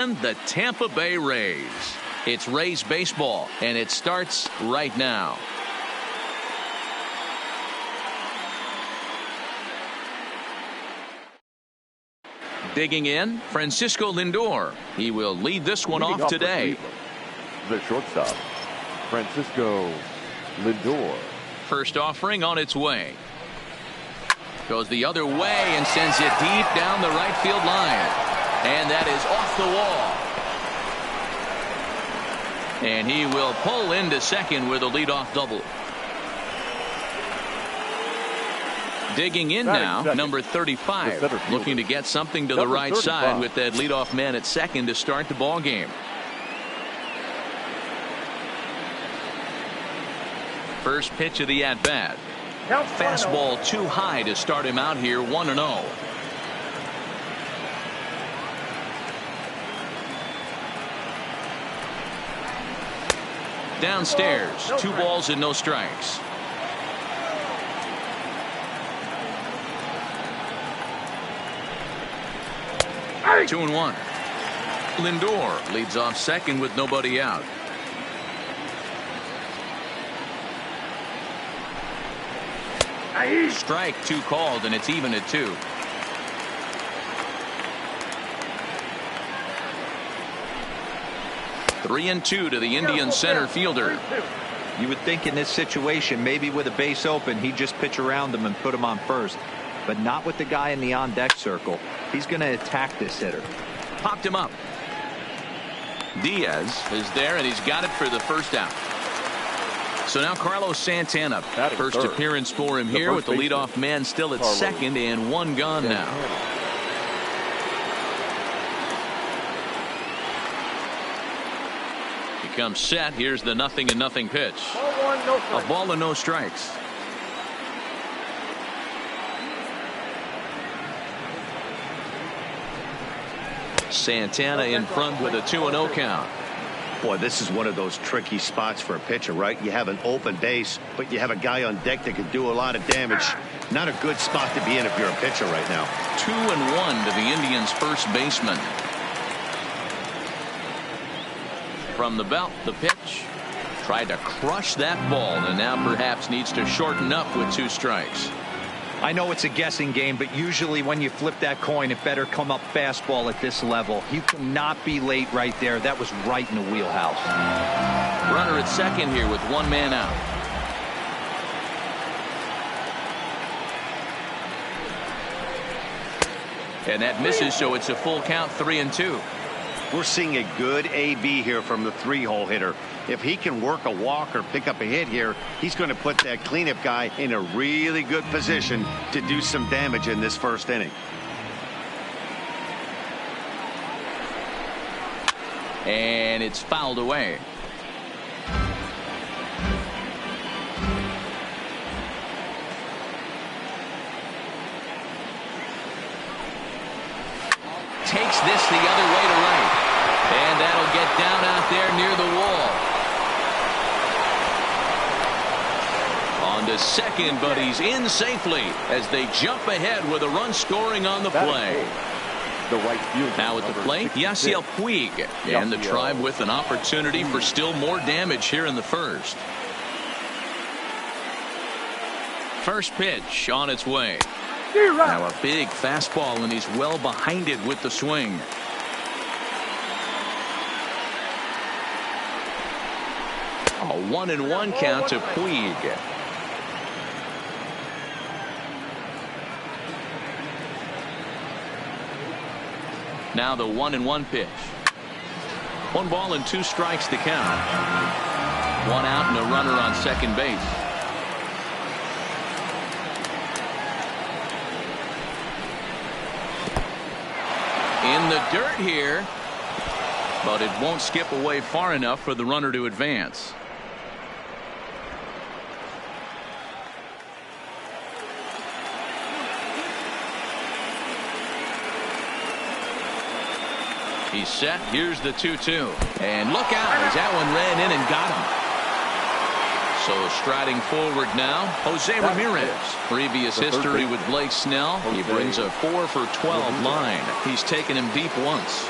The Tampa Bay Rays. It's Rays baseball, and it starts right now. Digging in, Francisco Lindor. He will lead this one off today. The shortstop, Francisco Lindor. First offering on its way. Goes the other way and sends it deep down the right field line. And that is off the wall. And he will pull into second with a leadoff double. Digging in now, number 35, looking to get something to the right side with that leadoff man at second to start the ball game. First pitch of the at-bat. Fastball too high to start him out here, 1-0. Downstairs, 2 balls and no strikes. Hey. 2-1. Lindor leads off second with nobody out. Strike 2 called, and it's even at 2. Three and 2 to the Indian center fielder. You would think in this situation, maybe with a base open, he'd just pitch around him and put him on first, but not with the guy in the on-deck circle. He's going to attack this hitter. Popped him up. Diaz is there, and he's got it for the first out. So now Carlos Santana, first appearance for him here with the leadoff man still at second and 1 gone now. He comes set. Here's the 0-0 pitch. A ball and no strikes. Santana in front with a 2-0 count. Boy, this is one of those tricky spots for a pitcher, right? You have an open base, but you have a guy on deck that can do a lot of damage. Not a good spot to be in if you're a pitcher right now. 2-1 to the Indians' first baseman. From the belt, the pitch. Tried to crush that ball, and now perhaps needs to shorten up with 2 strikes. I know it's a guessing game, but usually when you flip that coin, it better come up fastball at this level. You cannot be late right there. That was right in the wheelhouse. Runner at second here with 1 man out. And that misses, so it's a full count, 3-2. We're seeing a good AB here from the 3-hole hitter. If he can work a walk or pick up a hit here, he's going to put that cleanup guy in a really good position to do some damage in this first inning. And it's fouled away. Takes this the other way to right. And that'll get down out there near the wall. On to second, but he's in safely as they jump ahead with a run scoring on the play. Now at the plate, Yasiel Puig. And the Tribe with an opportunity for still more damage here in the first. First pitch on its way. Now a big fastball, and he's well behind it with the swing. A 1-1 count to Puig. Now the 1-1 pitch. 1 ball and 2 strikes to count. 1 out and a runner on second base. In the dirt here, but it won't skip away far enough for the runner to advance. He's set. Here's the 2-2. And look out as that one ran in and got him. So striding forward now, Jose Ramirez. Previous history with Blake Snell. He brings a 4 for 12 line. He's taken him deep once.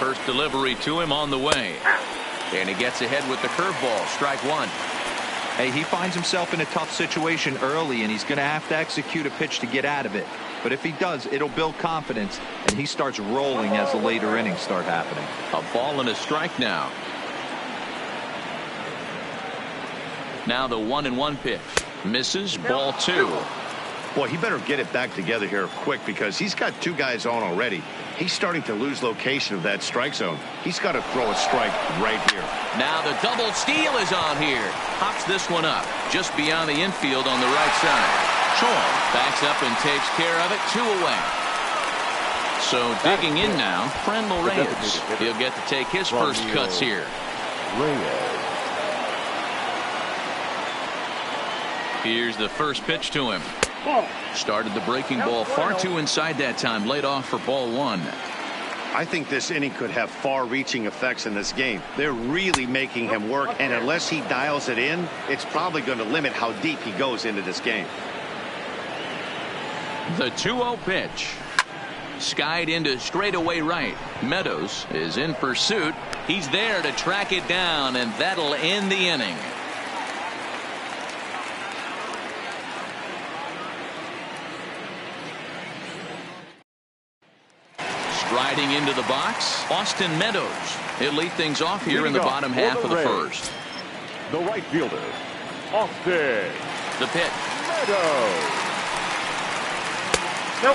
First delivery to him on the way. And he gets ahead with the curveball. Strike one. Hey, he finds himself in a tough situation early, and he's going to have to execute a pitch to get out of it. But if he does, it'll build confidence, and he starts rolling as the later innings start happening. A ball and a strike now. Now the 1-1 pitch. Misses. Ball two. Boy, he better get it back together here quick because he's got two guys on already. He's starting to lose location of that strike zone. He's got to throw a strike right here. Now the double steal is on here. Pops this one up just beyond the infield on the right side. Choi backs up and takes care of it. 2 away. So digging in now, Franmil Reyes. He'll get to take his first cuts here. Here's the first pitch to him. Started the breaking ball far too inside that time. Laid off for ball one. I think this inning could have far-reaching effects in this game. They're really making him work, and unless he dials it in, it's probably going to limit how deep he goes into this game. The 2-0 pitch. Skied into straightaway right. Meadows is in pursuit. He's there to track it down, and that'll end the inning. Striding into the box, Austin Meadows. He'll lead things off here in the bottom half of the first. The right fielder, Austin. The pitch. Meadows.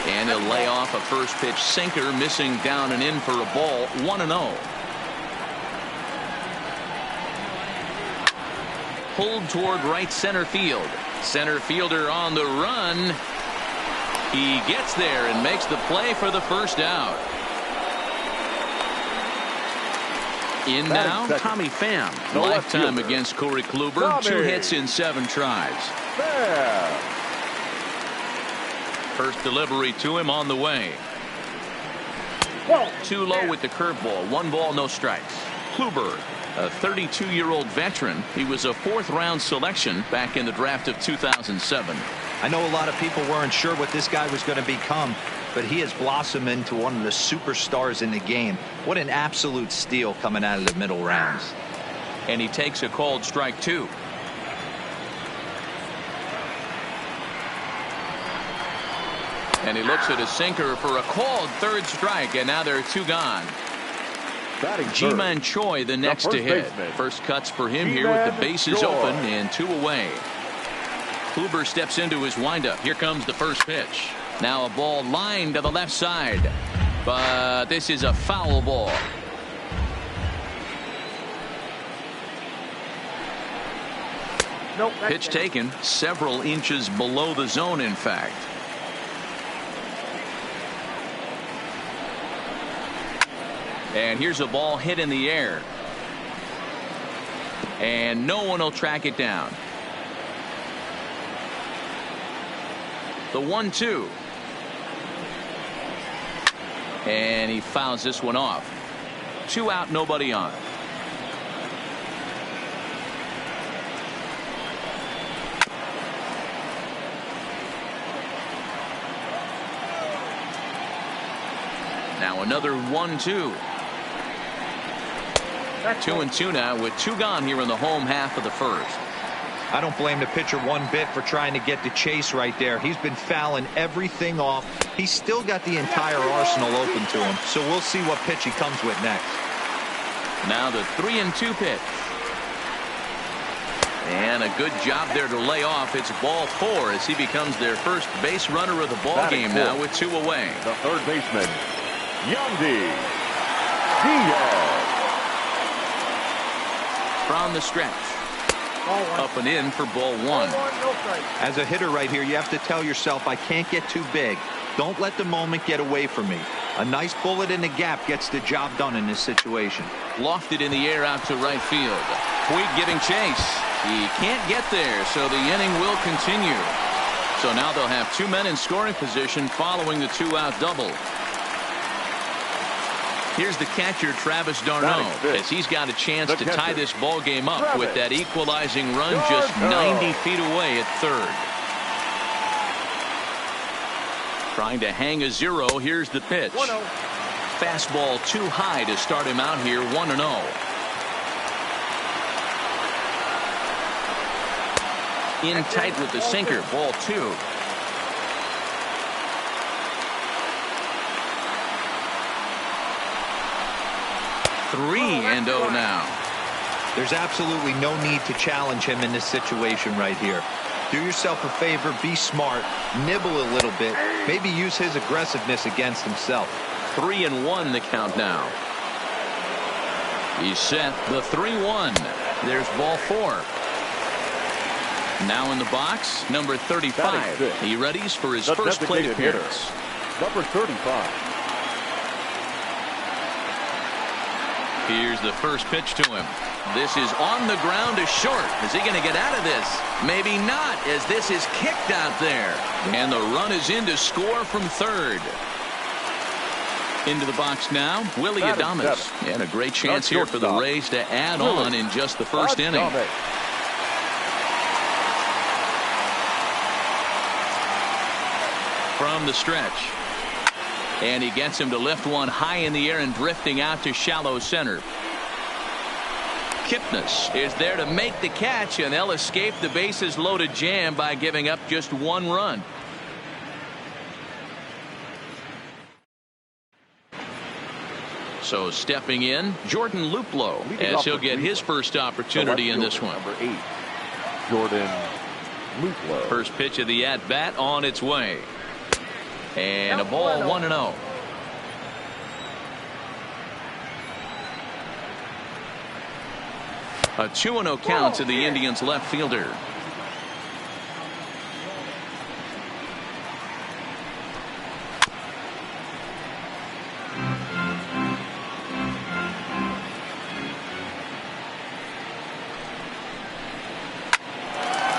And he'll lay off a first pitch sinker, missing down and in for a ball. 1-0. Pulled toward right center field. Center fielder on the run. He gets there and makes the play for the first out. In now, Tommy Pham. Lifetime against Corey Kluber. 2 hits in 7 tries. First delivery to him on the way. Too low with the curveball. 1 ball, no strikes. Kluber, a 32-year-old veteran. He was a 4th-round selection back in the draft of 2007. I know a lot of people weren't sure what this guy was going to become, but he has blossomed into one of the superstars in the game. What an absolute steal coming out of the middle rounds. And he takes a called strike 2. And he looks at his sinker for a called 3rd strike, and now there are 2 gone. Ji-Man Choi the next to hit. First cuts for him here with the bases open and 2 away. Kluber steps into his windup. Here comes the first pitch. Now a ball lined to the left side, but this is a foul ball. Pitch taken several inches below the zone, in fact. And here's a ball hit in the air. And no one will track it down. The 1-2. And he fouls this one off. 2 out, nobody on. Now another 1-2. 2-2 now with 2 gone here in the home half of the first. I don't blame the pitcher one bit for trying to get the chase right there. He's been fouling everything off. He's still got the entire arsenal open to him, so we'll see what pitch he comes with next. Now the 3-2 pitch. And a good job there to lay off. It's ball 4 as he becomes their first base runner of the ball game now with 2 away. The third baseman, Yandy Diaz. From the stretch. Up and in for ball 1. As a hitter right here, you have to tell yourself, I can't get too big. Don't let the moment get away from me. A nice bullet in the gap gets the job done in this situation. Lofted in the air out to right field. Puig giving chase. He can't get there, so the inning will continue. So now they'll have 2 men in scoring position following the 2-out double. Here's the catcher, Travis d'Arnaud, as he's got a chance to tie this ball game up with that equalizing run just 90 feet away at third. Trying to hang a 0. Here's the pitch. fastball too high to start him out here 1-0. In tight with the sinker, ball 2. 3-0 now. There's absolutely no need to challenge him in this situation right here. Do yourself a favor, be smart, nibble a little bit, maybe use his aggressiveness against himself. 3-1 the count now. He's set the 3-1. There's ball 4. Now in the box, number 35. He readies for his first plate appearance. Number 35. Here's the first pitch to him. This is on the ground to short. Is he going to get out of this? Maybe not, as this is kicked out there. And the run is in to score from third. Into the box now, Willie Adames. And a great chance here for the Rays to add on in just the first inning. From the stretch. And he gets him to lift one high in the air and drifting out to shallow center. Kipnis is there to make the catch, and they'll escape the bases loaded jam by giving up just 1 run. So stepping in, Jordan Luplow, as he'll get his first opportunity in this one. Number 8, Jordan Luplow. First pitch of the at-bat on its way. And a ball 1-0. A 2-0 count to the Indians left fielder.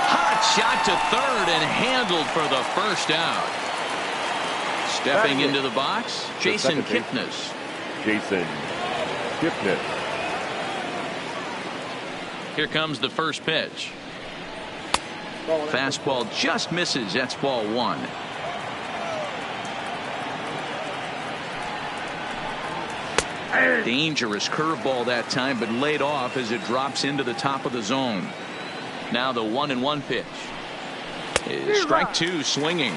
Hot shot to third and handled for the first out. Stepping into the box, Jason Kipnis. Jason Kipnis. Here comes the first pitch. Fastball just misses. That's ball 1. Dangerous curveball that time, but laid off as it drops into the top of the zone. Now the 1-1 pitch. Is strike 2 swinging.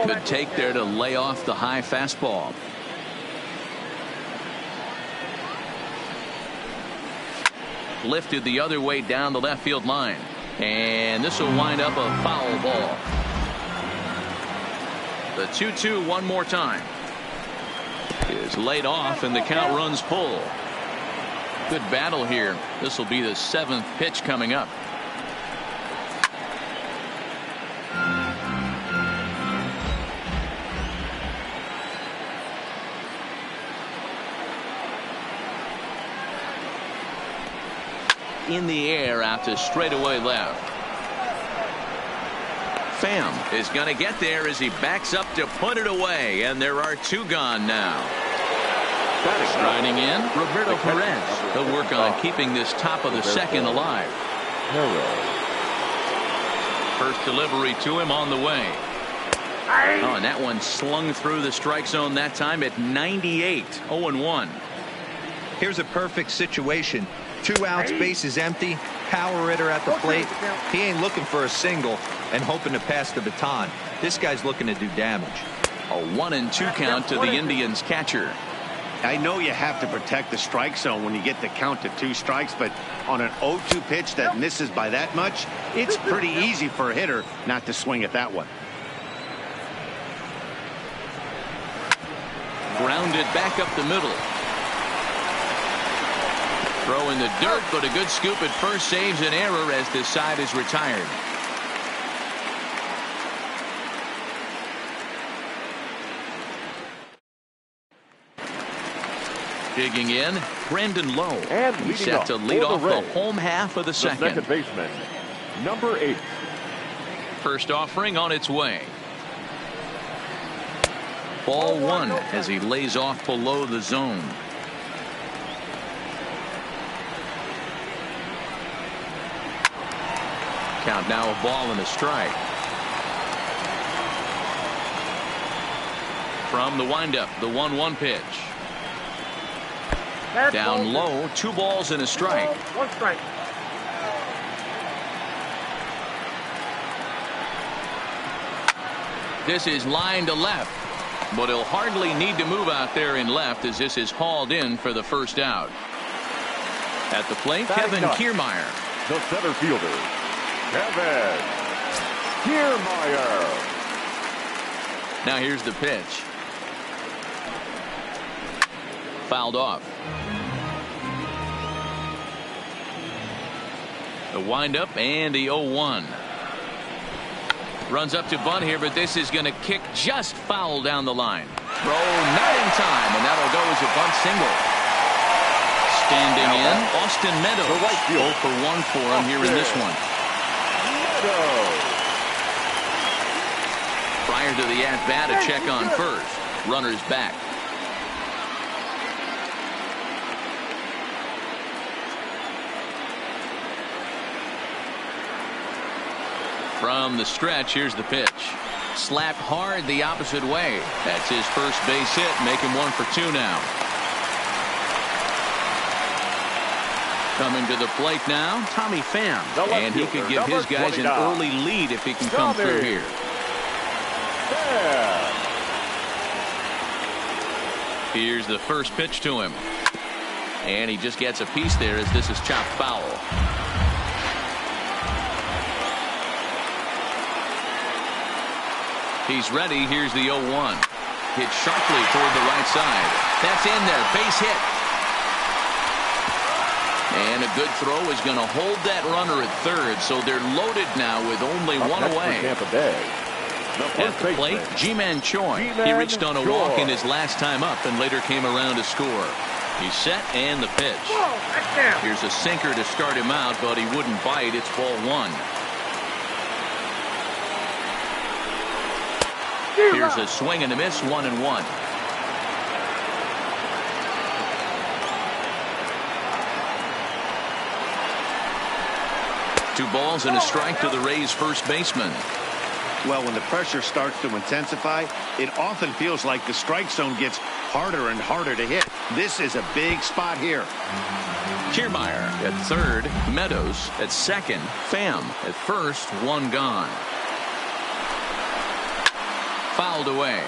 Good take there to lay off the high fastball. Lifted the other way down the left field line. And this will wind up a foul ball. The 2-2 one more time. Is laid off and the count runs full. Good battle here. This will be the 7th pitch coming up. In the air out to straightaway left. Pham is going to get there as he backs up to put it away, and there are 2 gone now. Striding in, Roberto Perez. He'll work on keeping this top of the 2nd alive. First delivery to him on the way. Oh, and that one slung through the strike zone that time at 98. 0-1. Here's a perfect situation. 2 outs, bases empty, power hitter at the plate. He ain't looking for a single and hoping to pass the baton. This guy's looking to do damage. A 1-2 count to the Indians catcher. I know you have to protect the strike zone when you get the count to 2 strikes, but on an 0-2 pitch that misses by that much, it's pretty easy for a hitter not to swing at that one. Grounded back up the middle. Throw in the dirt, but a good scoop at first saves an error as this side is retired. Digging in, Brandon Lowe. And he's set to lead off the home half of the second. The second baseman, number 8. First offering on its way. Ball 1 as he lays off below the zone. Count now a ball and a strike. From the windup, the 1-1 pitch. Down low, 2 balls and a strike. 1 strike. This is line to left, but he'll hardly need to move out there in left as this is hauled in for the first out. At the plate, Kevin Kiermaier. The center fielder, Kevin Kiermaier. Now here's the pitch. Fouled off. The windup and the 0-1. Runs up to bunt here, but this is going to kick just foul down the line. Throw not in time, and that'll go as a bunt single. Standing in, Austin Meadows. 0 for 1 for him here in this one. Prior to the at-bat, a check on first. Runners back. From the stretch, here's the pitch. Slapped hard the opposite way. That's his first base hit, making 1 for 2 now. Coming to the plate now, Tommy Pham. And he could give his guys an early lead if he can come through here. Here's the first pitch to him. And he just gets a piece there as this is chopped foul. He's ready. Here's the 0-1. Hit sharply toward the right side. That's in there. Base hit. And a good throw is going to hold that runner at third, so they're loaded now with only 1 away. At the plate, Ji-Man Choi. He reached on a walk in his last time up and later came around to score. He's set and the pitch. Here's a sinker to start him out, but he wouldn't bite. It's ball 1. Here's a swing and a miss, 1-1. Two balls and a strike to the Rays' first baseman. Well, when the pressure starts to intensify, it often feels like the strike zone gets harder and harder to hit. This is a big spot here. Kiermaier at third, Meadows at second, Pham at first, 1 gone. Fouled away.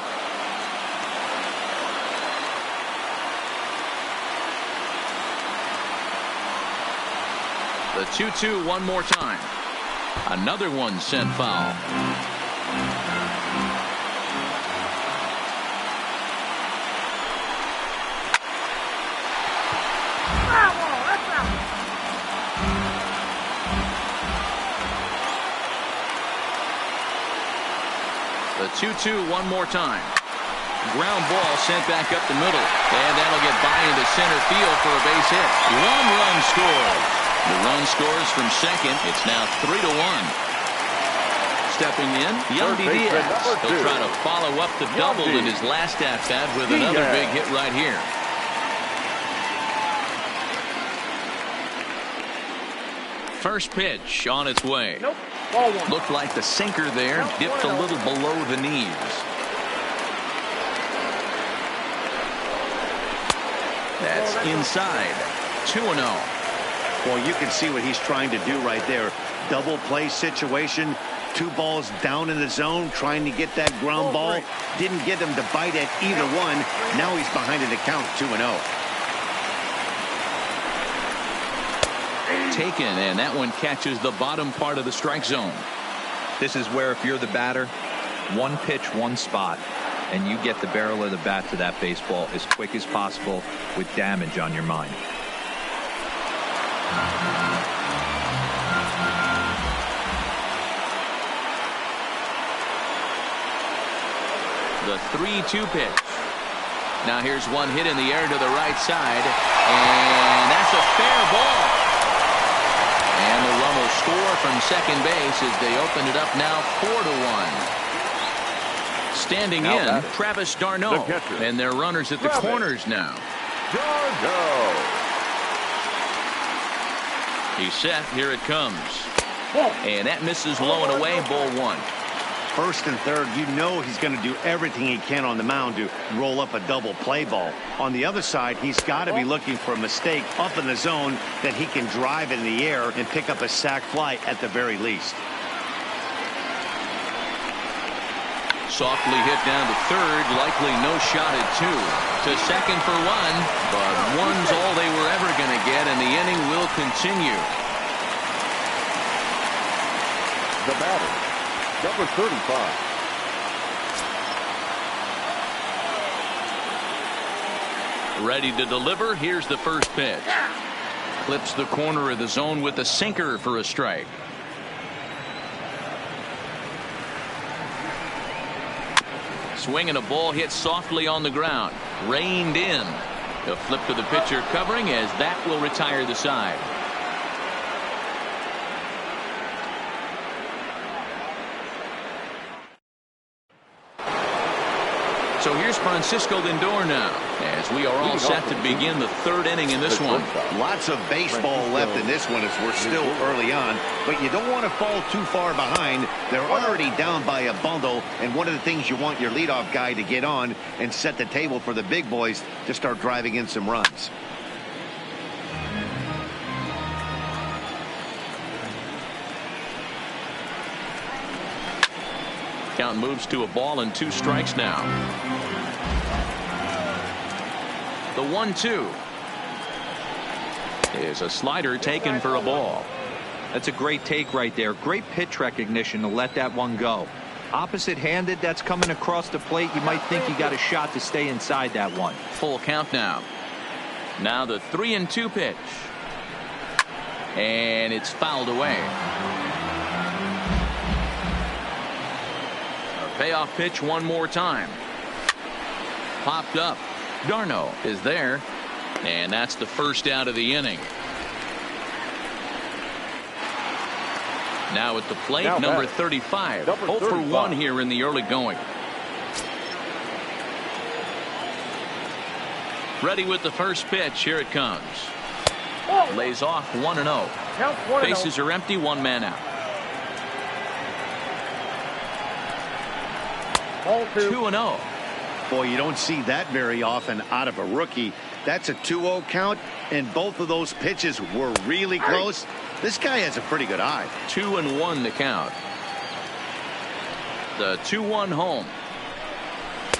The 2-2 one more time. Another one sent foul. The 2-2 one more time. Ground ball sent back up the middle. And that'll get by into center field for a base hit. 1 run scores. The run scores from second. It's now 3-1. Stepping in, Yandy Diaz. He'll try to follow up the double in his last at-bat with another big hit right here. First pitch on its way. Nope. Ball 1. Looked like the sinker there dipped a little below the knees. That's inside. 2-0. Well, you can see what he's trying to do right there. Double play situation. 2 balls down in the zone, trying to get that ground ball. Didn't get him to bite at either one. Now he's behind in the count, 2-0. Taken, and that one catches the bottom part of the strike zone. This is where if you're the batter, 1 pitch, 1 spot, and you get the barrel of the bat to that baseball as quick as possible with damage on your mind. The 3-2 pitch. Now here's one hit in the air to the right side, and that's a fair ball. And the run will score from second base as they open it up now 4-1. Standing in, Travis d'Arnaud, and their runners at the corners now. He's set. Here it comes. And that misses low and away, ball one. First and third, you know he's going to do everything he can on the mound to roll up a double play ball. On the other side, he's got to be looking for a mistake up in the zone that he can drive in the air and pick up a sac fly at the very least. Softly hit down to third, likely no shot at two. To second for one, but one's all they were ever going to get, and the inning will continue. The batter, number 35. Ready to deliver. Here's the first pitch. Clips the corner of the zone with a sinker for a strike. Swing and a ball hit softly on the ground. Reined in. A flip to the pitcher covering as that will retire the side. So here's Francisco Lindor now, as we are all set to begin the third inning in this one. Lots of baseball left in this one as we're still early on, but you don't want to fall too far behind. They're already down by a bundle, and one of the things you want your leadoff guy to get on and set the table for the big boys to start driving in some runs. Count moves to a ball and 2 strikes now. The 1-2 is a slider taken for a ball. That's a great take right there. Great pitch recognition to let that one go. Opposite handed, that's coming across the plate. You might think you got a shot to stay inside that one. Full count now. Now the 3-2 pitch. And it's fouled away. Payoff pitch one more time. Popped up. Darno is there. And that's the first out of the inning. Now at the plate, number 35. 0 for 1 here in the early going. Ready with the first pitch. Here it comes. Lays off 1-0. Bases are empty. 1 man out. 2-0. Boy, you don't see that very often out of a rookie. That's a 2-0 count, and both of those pitches were really close. This guy has a pretty good eye. 2-1 to count. The 2-1 home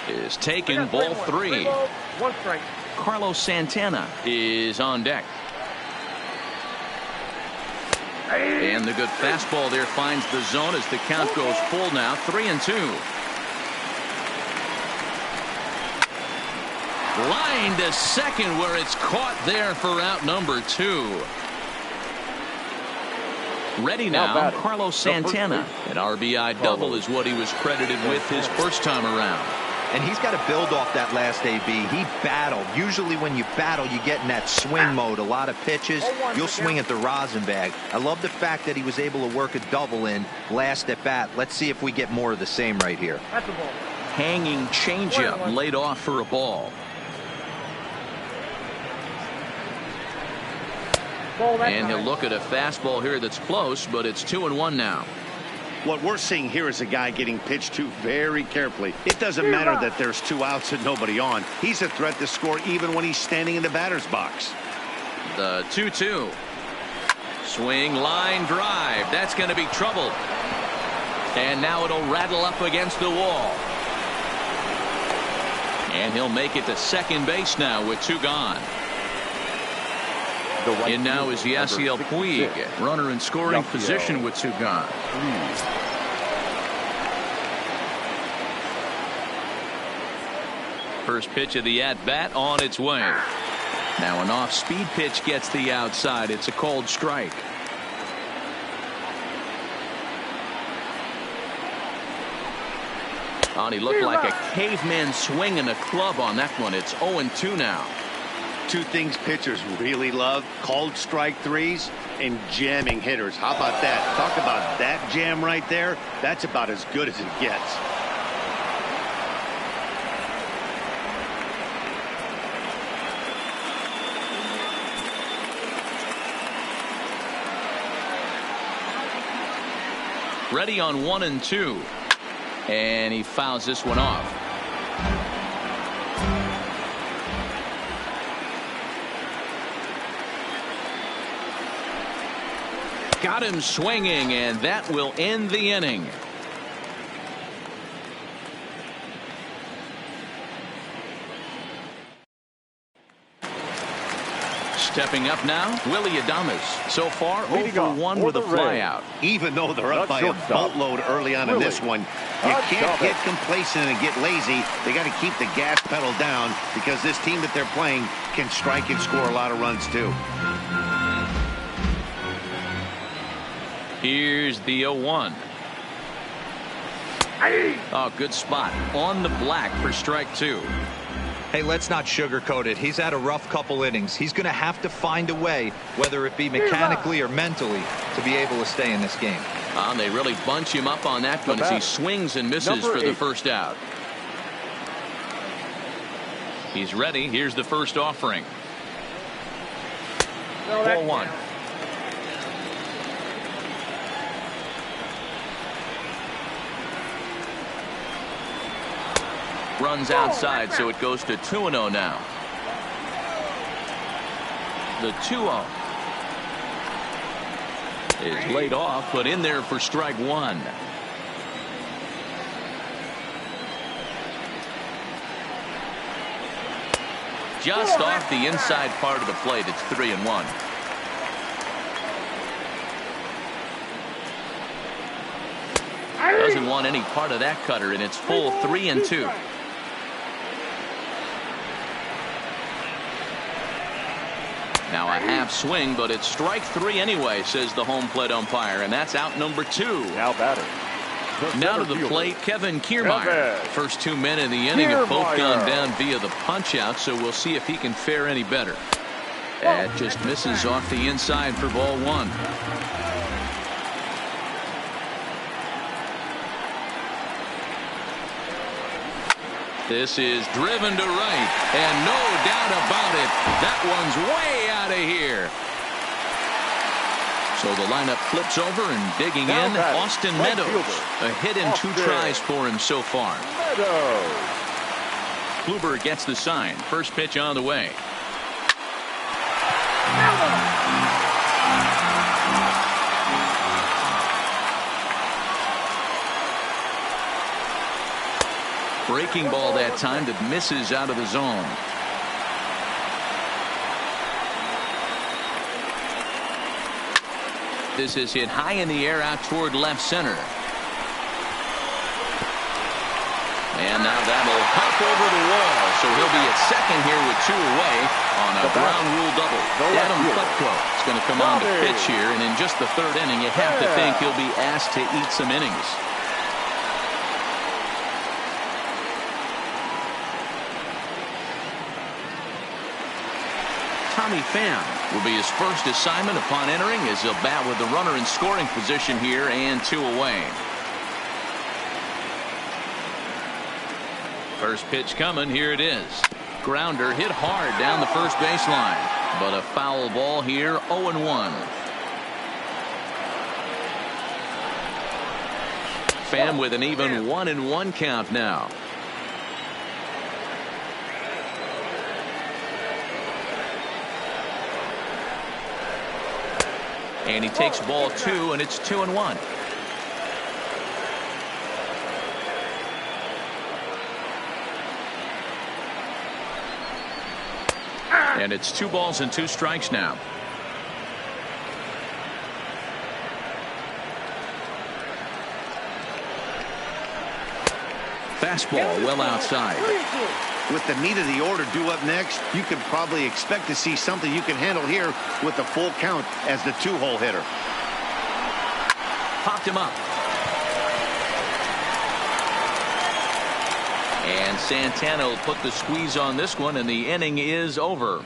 is taken. Ball 3. 1 strike. Carlos Santana is on deck. And the good fastball there finds the zone as the count goes full now. 3-2. Line to second where it's caught there for out number 2. Ready now, Carlos Santana. An RBI double is what he was credited with his first time around. And he's got to build off that last AB. He battled. Usually when you battle, you get in that swing mode. A lot of pitches, you'll swing at the rosin bag. I love the fact that he was able to work a double in last at bat. Let's see if we get more of the same right here. That's a ball. Hanging changeup laid off for a ball. And he'll look at a fastball here that's close, but it's 2-1 now. What we're seeing here is a guy getting pitched to very carefully. It doesn't matter that there's 2 outs and nobody on. He's a threat to score even when he's standing in the batter's box. The 2-2. Swing, line drive. That's going to be trouble. And now it'll rattle up against the wall. And he'll make it to second base now with 2 gone. And now is Yasiel Puig, runner in scoring position with 2 gone. First pitch of the at-bat on its way. Now an off-speed pitch gets the outside. It's a called strike. Oh, he looked like a caveman swinging a club on that one. It's 0-2 now. 2 things pitchers really love: called strike threes and jamming hitters. How about that? Talk about that jam right there. That's about as good as it gets. Ready on 1 and 2. And he fouls this one off. Got him swinging, and that will end the inning. Stepping up now, Willie Adames. So far, 0 for 1 with a flyout. Even though they're up by a boatload early on in this one, you can't get complacent and get lazy. They got to keep the gas pedal down because this team that they're playing can strike and score a lot of runs too. Here's the 0-1. Oh, good spot on the black for strike 2. Hey, let's not sugarcoat it. He's had a rough couple innings. He's going to have to find a way, whether it be mechanically or mentally, to be able to stay in this game. They really bunch him up on that one as he swings and misses for the first out. He's ready. Here's the first offering. 4-1. Runs outside, so it goes to 2-0 now. The 2-0 is laid off, but in there for strike 1. Just off the inside part of the plate. It's 3-1. Doesn't want any part of that cutter, and it's full 3-2. Now a half swing, but it's strike 3 anyway, says the home plate umpire, and that's out number 2. Now batter. Now to the plate, Kevin Kiermaier. First 2 men in the inning have both gone down via the punch out, so we'll see if he can fare any better. That just misses off the inside for ball 1. This is driven to right, and no doubt about it, that one's way out of here. So the lineup flips over, and digging in, Austin Meadows. A hit in 2 tries for him so far. Kluber gets the sign. First pitch on the way. Breaking ball that time that misses out of the zone. This is hit high in the air out toward left center. And now that'll hop over the wall. So he'll be at second here with 2 away on a ground rule double. Adam Plutko is going to come on to pitch here. And in just the 3rd inning, you have to think he'll be asked to eat some innings. Tommy Pham will be his first assignment upon entering as he'll bat with the runner in scoring position here and 2 away. First pitch coming. Here it is. Grounder hit hard down the first baseline, but a foul ball here. 0-1. Pham with an even 1-1 count now. And he takes ball 2, and it's 2-1. And it's 2 balls and 2 strikes now. Fastball well outside. With the meat of the order due up next, you can probably expect to see something you can handle here with the full count as the 2-hole hitter. Popped him up. And Santana will put the squeeze on this one, and the inning is over.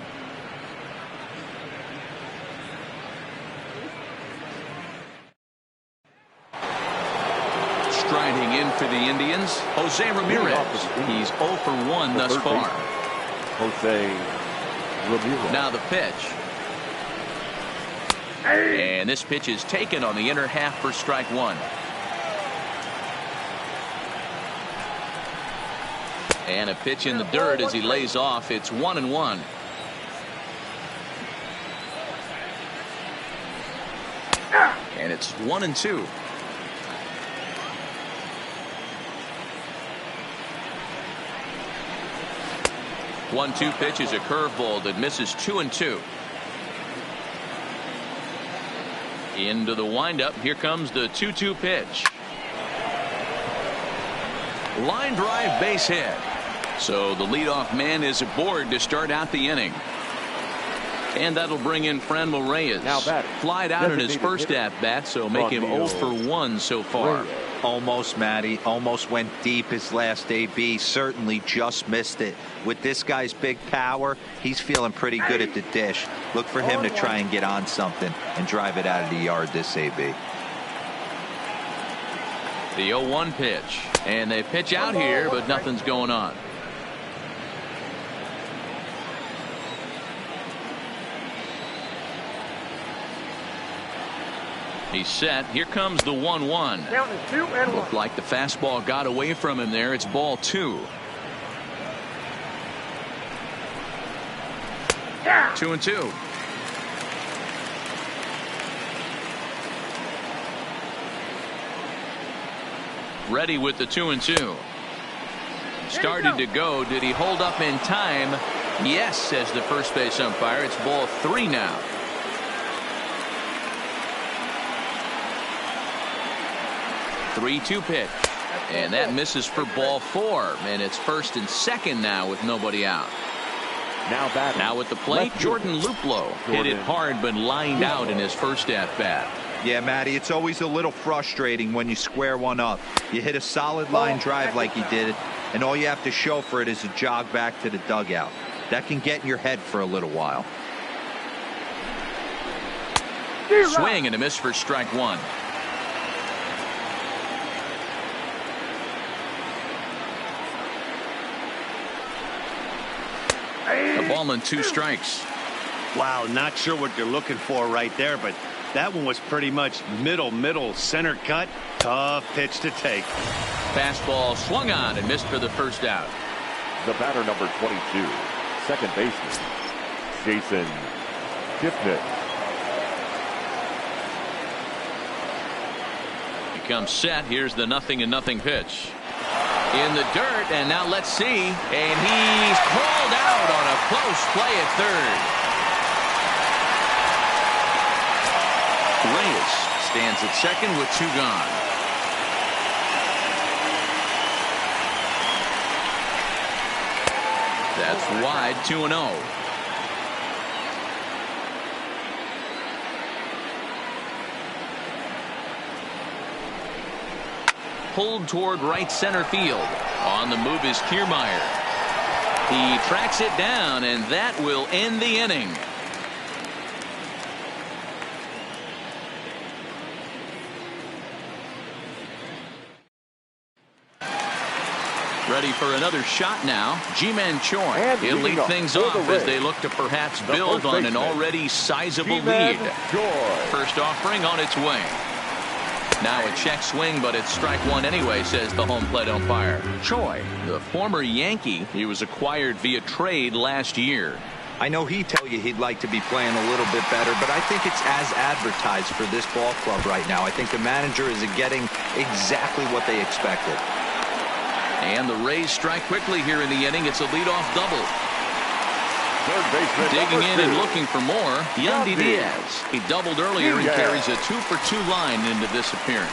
Striding in for the Indians, Jose Ramirez. He's 0 for 1 thus far. Jose Ramirez. Now the pitch. And this pitch is taken on the inner half for strike 1. And a pitch in the dirt as he lays off. It's 1-1. And it's 1-2. One-two pitch is a curveball that misses 2-2. Into the windup. Here comes the 2-2 pitch. Line drive, base hit. So the leadoff man is aboard to start out the inning. And that'll bring in Franmil Reyes. Now batting. Flied out in his first at-bat, so make him 0 for 1 so far. Almost, Matty. Almost went deep his last AB. Certainly just missed it. With this guy's big power, he's feeling pretty good at the dish. Look for him to try and get on something and drive it out of the yard this AB. The 0-1 pitch. And they pitch out here, but nothing's going on. He's set. Here comes the 1-1. Looked like the fastball got away from him there. It's ball 2. 2-2. Ready with the 2-2. Started to go. Did he hold up in time? Yes, says the first base umpire. It's ball 3 now. Three-two pitch, and that misses for ball 4, and it's first and second now with nobody out. Now at the plate, Jordan Luplow hit it hard but lined out in his first at bat. Yeah, Matty, it's always a little frustrating when you square one up. You hit a solid line drive like he did, and all you have to show for it is a jog back to the dugout. That can get in your head for a little while. Swing and a miss for strike 1. A ball and 2 strikes. Wow, not sure what you're looking for right there, but that one was pretty much middle center cut. Tough pitch to take. Fastball swung on and missed for the first out. The batter, number 22, second baseman, Jason Kipnis. He comes set. Here's the 0-0 pitch. In the dirt, and now let's see. And he's called out on a close play at third. Reyes stands at second with 2 gone. That's wide, 2-0. Pulled toward right center field. On the move is Kiermaier. He tracks it down, and that will end the inning. Ready for another shot now. Ji-Man Choi. He'll lead things off as they look to perhaps build on an already sizable lead. First offering on its way. Now a check swing, but it's strike 1 anyway, says the home plate umpire. Choi, the former Yankee, he was acquired via trade last year. I know he'd tell you he'd like to be playing a little bit better, but I think it's as advertised for this ball club right now. I think the manager is getting exactly what they expected. And the Rays strike quickly here in the inning. It's a leadoff double. Digging in and looking for more, Yandy Diaz. He doubled earlier and carries a 2-for-2 line into this appearance.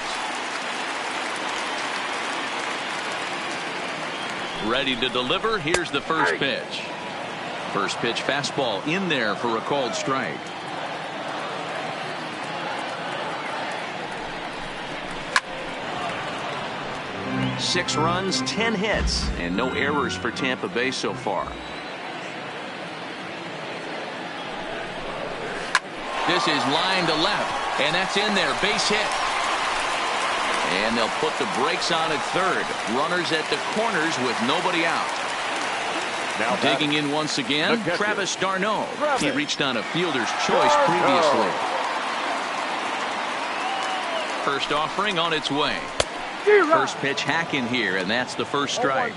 Ready to deliver. Here's the first pitch. First pitch fastball in there for a called strike. Six runs, 10 hits, and no errors for Tampa Bay so far. This is line to left, and that's in there, base hit. And they'll put the brakes on at third. Runners at the corners with nobody out. Now digging in once again, Travis d'Arnaud. He reached on a fielder's choice previously. First offering on its way. First pitch hack in here, and that's the first strike.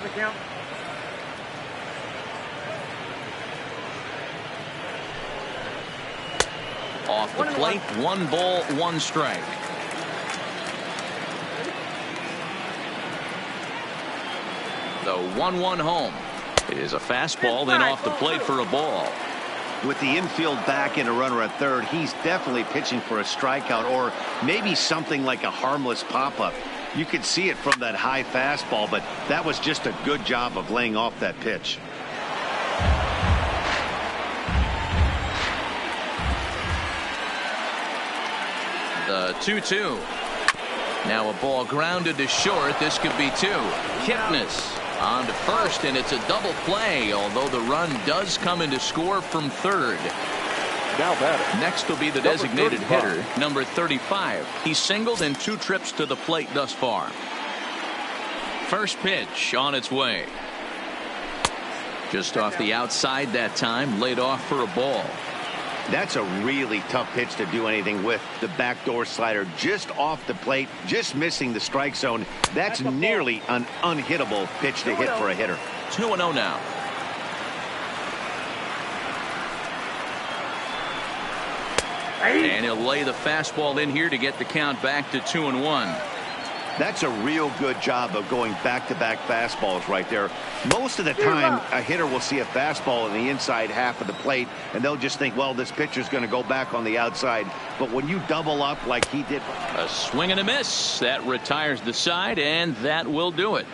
Off the plate, 1 ball, 1 strike. The 1-1 home. It is a fastball, then off the plate for a ball. With the infield back and a runner at third, he's definitely pitching for a strikeout or maybe something like a harmless pop-up. You could see it from that high fastball, but that was just a good job of laying off that pitch. The 2-2. Now a ball grounded to short. This could be 2. Kipnis on to first, and it's a double play, although the run does come in to score from third. Now batter. Next will be the designated hitter, number 35. He's singled in 2 trips to the plate thus far. First pitch on its way. Just off the outside that time, laid off for a ball. That's a really tough pitch to do anything with. The backdoor slider just off the plate, just missing the strike zone. That's nearly an unhittable pitch to hit for a hitter. 2-0 now. And he'll lay the fastball in here to get the count back to 2-1. That's a real good job of going back-to-back fastballs right there. Most of the time, a hitter will see a fastball in the inside half of the plate, and they'll just think, well, this pitcher's going to go back on the outside. But when you double up like he did. A swing and a miss. That retires the side, and that will do it.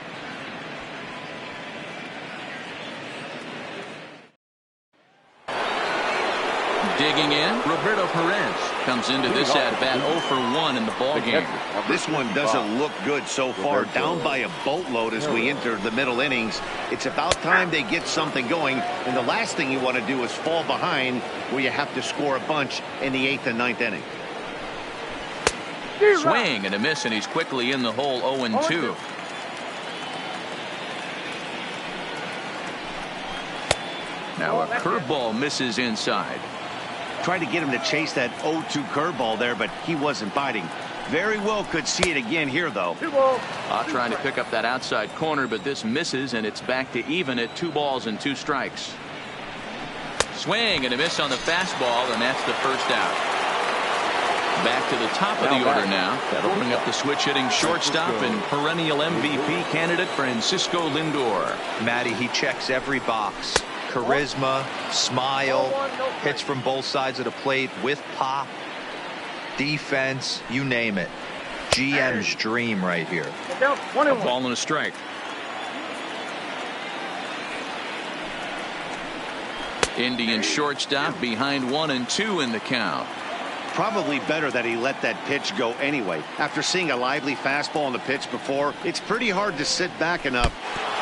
Digging in, Roberto Perez comes into this at-bat 0 for 1 in the ballgame. This one doesn't look good so far. Down by a boatload as we enter the middle innings. It's about time they get something going, and the last thing you want to do is fall behind where you have to score a bunch in the 8th and 9th inning. Swing and a miss, and he's quickly in the hole. 0-2. Now a curveball misses inside. Tried to get him to chase that 0-2 curveball there, but he wasn't biting. Very well could see it again here, though. Trying to pick up that outside corner, but this misses, and it's back to even at 2 balls and 2 strikes. Swing and a miss on the fastball, and that's the first out. Back to the top of the order now. That'll bring up the switch-hitting shortstop and perennial MVP candidate Francisco Lindor. Matty, he checks every box. Charisma, smile, hits from both sides of the plate with pop, defense, you name it. GM's dream right here. A ball and a strike. Indian shortstop behind 1-2 in the count. Probably better that he let that pitch go anyway. After seeing a lively fastball on the pitch before, it's pretty hard to sit back enough.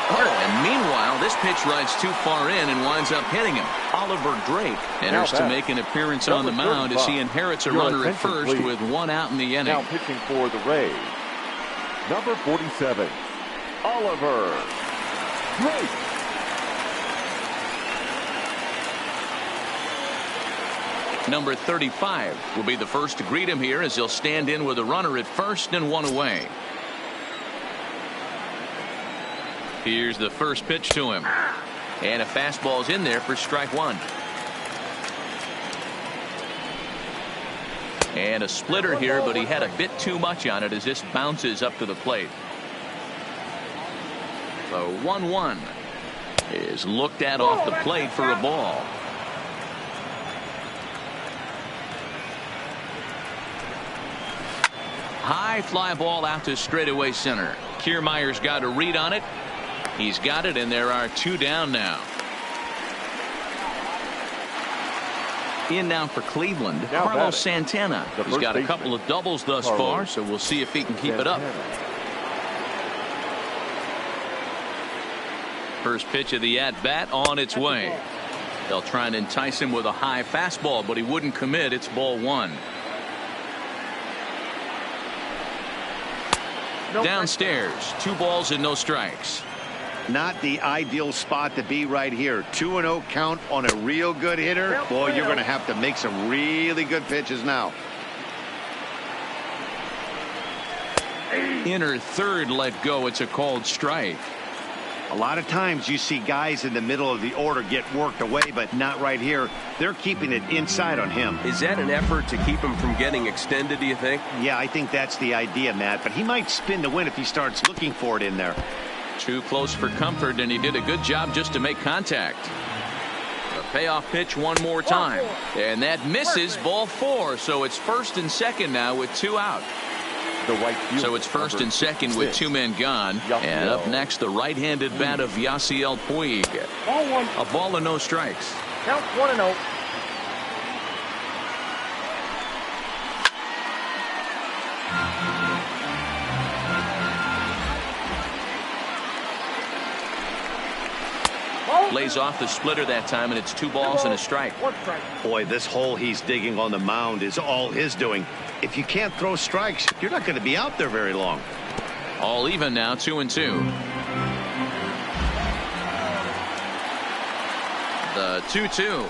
And meanwhile, this pitch rides too far in and winds up hitting him. Oliver Drake enters to make an appearance on the mound as he inherits a runner at first with 1 out in the inning. Now pitching for the Rays, number 47, Oliver Drake. Number 35 will be the first to greet him here as he'll stand in with a runner at first and 1 away. Here's the first pitch to him. And a fastball's in there for strike 1. And a splitter here, but he had a bit too much on it as this bounces up to the plate. The 1-1 is looked at off the plate for a ball. High fly ball out to straightaway center. Kiermaier's got a read on it. He's got it, and there are 2 down now. In now for Cleveland, Carlos Santana. He's got a couple of doubles thus far, so we'll see if he can keep it up. First pitch of the at-bat on its way. They'll try and entice him with a high fastball, but he wouldn't commit. It's ball 1. Downstairs, 2 balls and no strikes. Not the ideal spot to be right here. 2-0 count on a real good hitter. Boy, you're going to have to make some really good pitches now. Inner third let go. It's a called strike. A lot of times you see guys in the middle of the order get worked away, but not right here. They're keeping it inside on him. Is that an effort to keep him from getting extended, do you think? Yeah, I think that's the idea, Matt. But he might spin to win if he starts looking for it in there. Too close for comfort, and he did a good job just to make contact. A payoff pitch one more time. And that misses, ball 4. So it's first and second now with 2 out. So it's first and second with 2 men gone. And up next, the right-handed bat of Yasiel Puig. A ball and no strikes. Count 1-0. Lays off the splitter that time, and it's 2 balls and a strike. Boy, this hole he's digging on the mound is all his doing. If you can't throw strikes, you're not going to be out there very long. All even now, 2-2. The 2-2.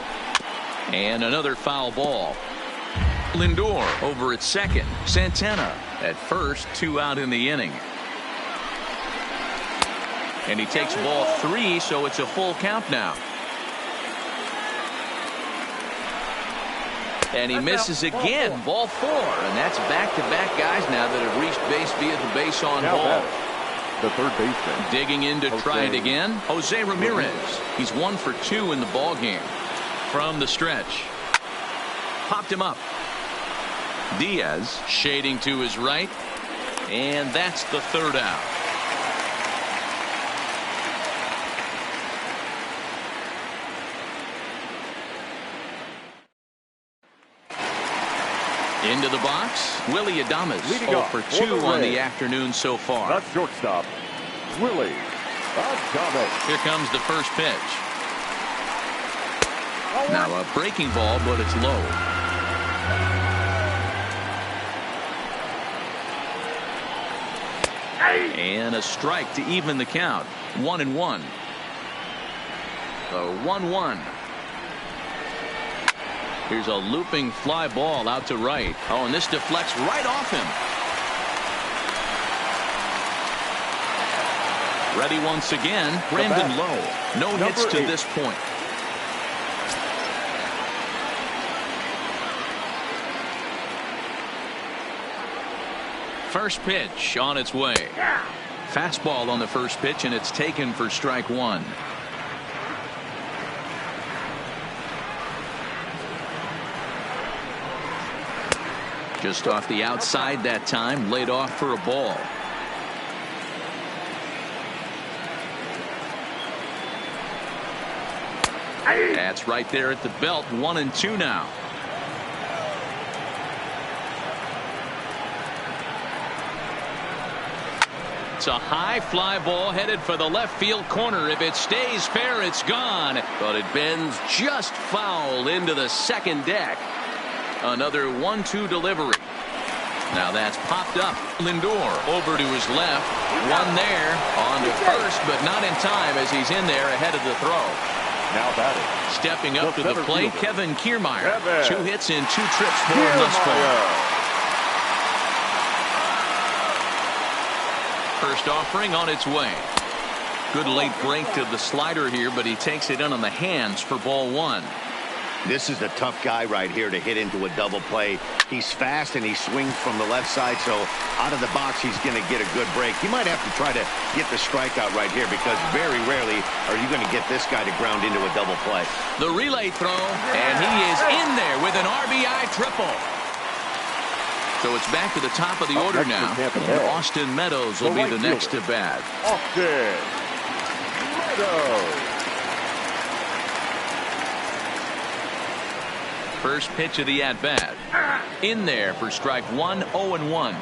And another foul ball. Lindor over at second. Santana at first. 2 out in the inning. And he takes ball 3, so it's a full count now. And he misses again. Ball 4. And that's back-to-back guys now that have reached base via the base on ball. The third baseman. Digging in to try it again. Jose Ramirez. He's 1 for 2 in the ball game. From the stretch. Popped him up. Diaz shading to his right. And that's the 3rd out. Into the box, Willie Adames. 0 for 2 on the afternoon so far. That's shortstop, Willie Adames. Here comes the first pitch. Now a breaking ball, but it's low. And a strike to even the count. 1-1. The 1-1. Here's a looping fly ball out to right. Oh, and this deflects right off him. Ready once again, Brandon Lowe. No hits to this point. First pitch on its way. Fastball on the first pitch, and it's taken for strike 1. Just off the outside that time, laid off for a ball. That's right there at the belt. 1-2 now. It's a high fly ball headed for the left field corner. If it stays fair, it's gone. But it bends just foul into the second deck. Another 1-2 delivery. Now that's popped up. Lindor over to his left. One there on to first, but not in time as he's in there ahead of the throw. Now batting. Stepping up to the plate, Kevin Kiermaier. 2 hits in 2 trips for him thus far. First offering on its way. Good late break to the slider here, but he takes it in on the hands for ball 1. This is the tough guy right here to hit into a double play. He's fast and he swings from the left side, so out of the box he's going to get a good break. He might have to try to get the strikeout right here because very rarely are you going to get this guy to ground into a double play. The relay throw, and he is in there with an RBI triple. So it's back to the top of the order now. And Austin Meadows will be the next to bat. Austin Meadows. First pitch of the at-bat. In there for strike 1, 0-1.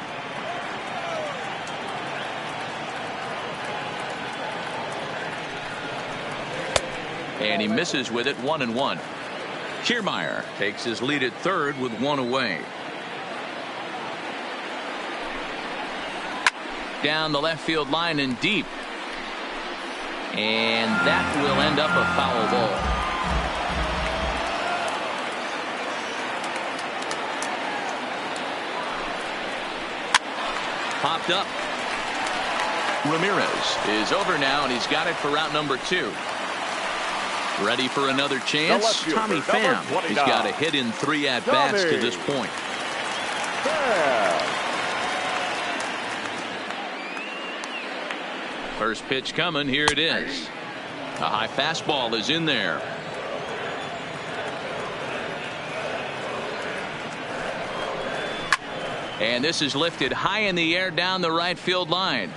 And he misses with it, 1-1. Kiermaier takes his lead at third with 1 away. Down the left field line and deep. And that will end up a foul ball. Popped up. Ramirez is over now, and he's got it for route number 2. Ready for another chance. Tommy Pham. He's got a hit in 3 at-bats to this point. First pitch coming. Here it is. A high fastball is in there. And this is lifted high in the air down the right field line.